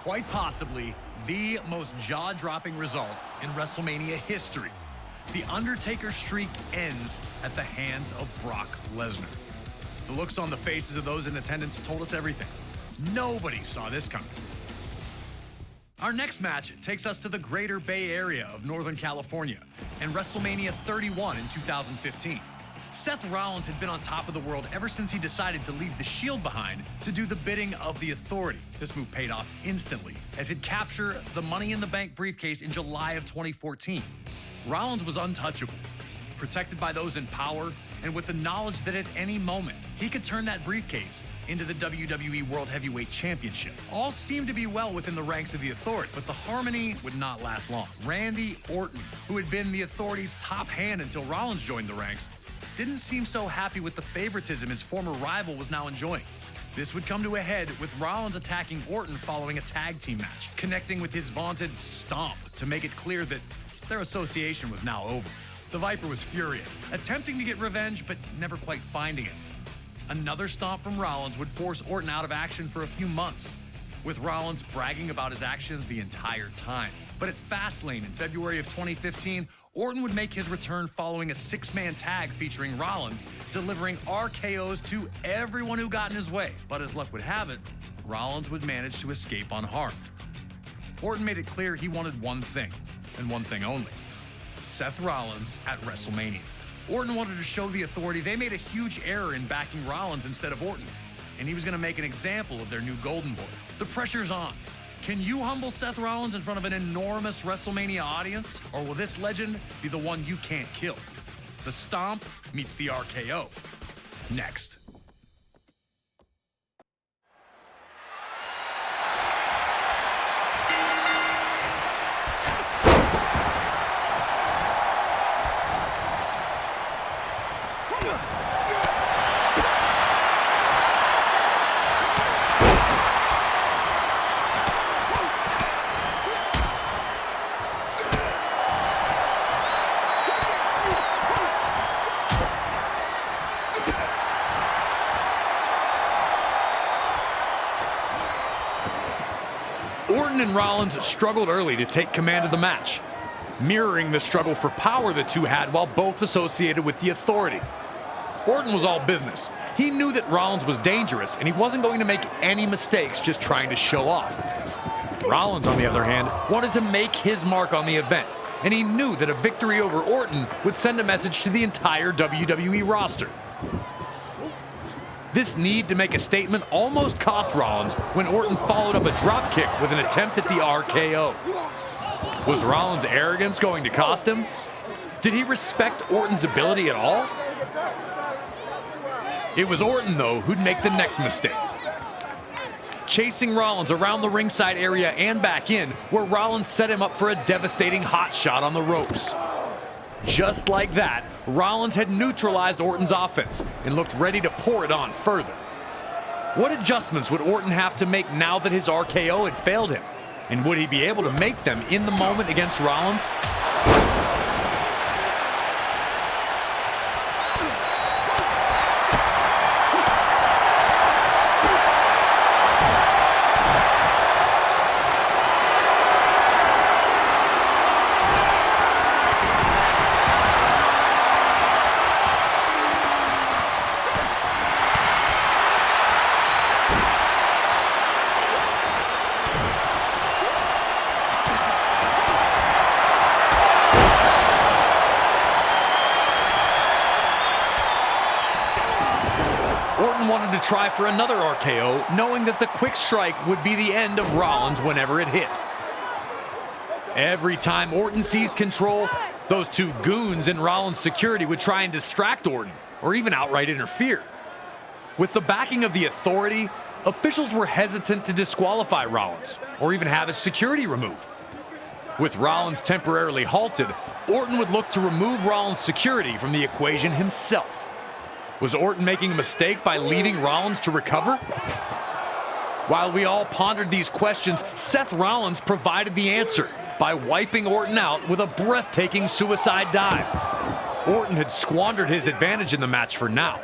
quite possibly the most jaw-dropping result in WrestleMania history. The Undertaker streak ends at the hands of Brock Lesnar. The looks on the faces of those in attendance told us everything. Nobody saw this coming. Our next match takes us to the greater Bay Area of Northern California and WrestleMania 31 in 2015. Seth Rollins had been on top of the world ever since he decided to leave the Shield behind to do the bidding of the Authority. This move paid off instantly as he'd capture the Money in the Bank briefcase in July of 2014. Rollins was untouchable, protected by those in power, and with the knowledge that at any moment he could turn that briefcase into the WWE World Heavyweight Championship. All seemed to be well within the ranks of the Authority, but the harmony would not last long. Randy Orton, who had been the Authority's top hand until Rollins joined the ranks, didn't seem so happy with the favoritism his former rival was now enjoying. This would come to a head with Rollins attacking Orton following a tag team match, connecting with his vaunted stomp to make it clear that their association was now over. The Viper was furious, attempting to get revenge, but never quite finding it. Another stomp from Rollins would force Orton out of action for a few months, with Rollins bragging about his actions the entire time. But at Fastlane in February of 2015, Orton would make his return following a six-man tag featuring Rollins, delivering RKOs to everyone who got in his way. But as luck would have it, Rollins would manage to escape unharmed. Orton made it clear he wanted one thing, and one thing only: Seth Rollins at WrestleMania. Orton wanted to show the Authority they made a huge error in backing Rollins instead of Orton, and he was going to make an example of their new Golden Boy. The pressure's on. Can you humble Seth Rollins in front of an enormous WrestleMania audience? Or will this legend be the one you can't kill? The Stomp meets the RKO. Next. Orton and Rollins struggled early to take command of the match, mirroring the struggle for power the two had while both associated with the Authority. Orton was all business. He knew that Rollins was dangerous, and he wasn't going to make any mistakes just trying to show off. Rollins, on the other hand, wanted to make his mark on the event, and he knew that a victory over Orton would send a message to the entire WWE roster. This need to make a statement almost cost Rollins when Orton followed up a dropkick with an attempt at the RKO. Was Rollins' arrogance going to cost him? Did he respect Orton's ability at all? It was Orton, though, who'd make the next mistake. Chasing Rollins around the ringside area and back in, where Rollins set him up for a devastating hot shot on the ropes. Just like that, Rollins had neutralized Orton's offense and looked ready to pour it on further. What adjustments would Orton have to make now that his RKO had failed him? And would he be able to make them in the moment against Rollins? Orton wanted to try for another RKO, knowing that the quick strike would be the end of Rollins whenever it hit. Every time Orton seized control, those two goons in Rollins' security would try and distract Orton, or even outright interfere. With the backing of the Authority, officials were hesitant to disqualify Rollins, or even have his security removed. With Rollins temporarily halted, Orton would look to remove Rollins' security from the equation himself. Was Orton making a mistake by leaving Rollins to recover? While we all pondered these questions, Seth Rollins provided the answer by wiping Orton out with a breathtaking suicide dive. Orton had squandered his advantage in the match for now.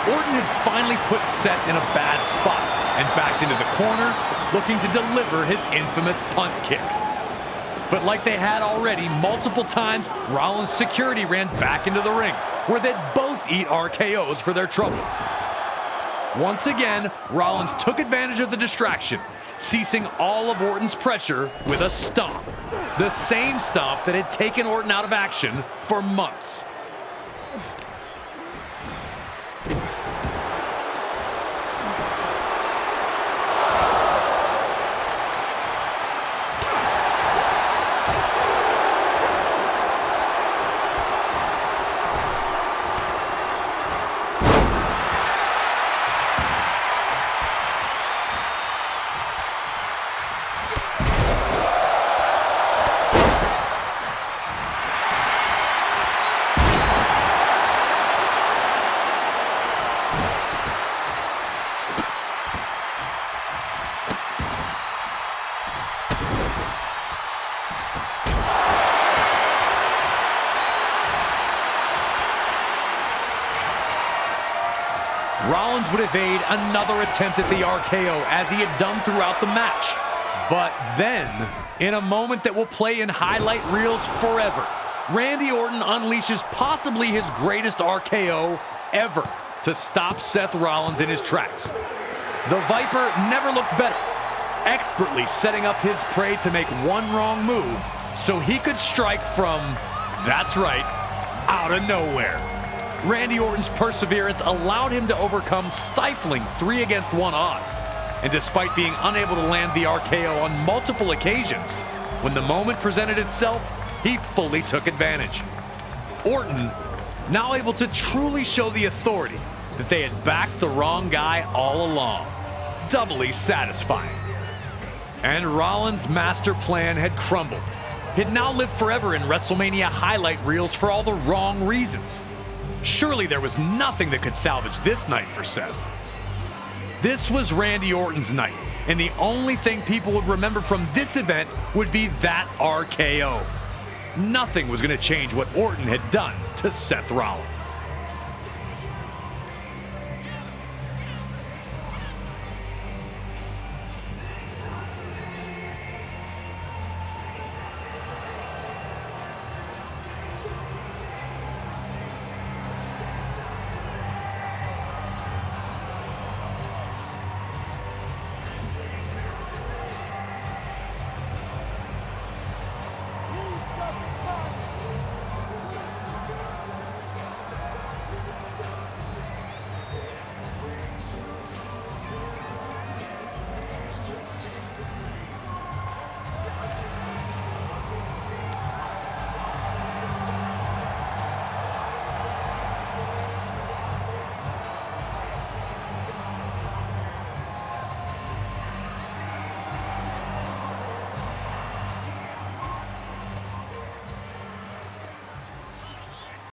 Orton had finally put Seth in a bad spot and backed into the corner, looking to deliver his infamous punt kick. But like they had already multiple times, Rollins' security ran back into the ring, where they'd both eat RKOs for their trouble. Once again, Rollins took advantage of the distraction, ceasing all of Orton's pressure with a stomp. The same stomp that had taken Orton out of action for months. Rollins would evade another attempt at the RKO as he had done throughout the match. But then, in a moment that will play in highlight reels forever, Randy Orton unleashes possibly his greatest RKO ever to stop Seth Rollins in his tracks. The Viper never looked better, expertly setting up his prey to make one wrong move so he could strike from, that's right, out of nowhere. Randy Orton's perseverance allowed him to overcome stifling 3-against-1 odds. And despite being unable to land the RKO on multiple occasions, when the moment presented itself, he fully took advantage. Orton, now able to truly show the authority that they had backed the wrong guy all along. Doubly satisfying. And Rollins' master plan had crumbled. He'd now live forever in WrestleMania highlight reels for all the wrong reasons. Surely there was nothing that could salvage this night for Seth. This was Randy Orton's night, and the only thing people would remember from this event would be that RKO. Nothing was going to change what Orton had done to Seth Rollins.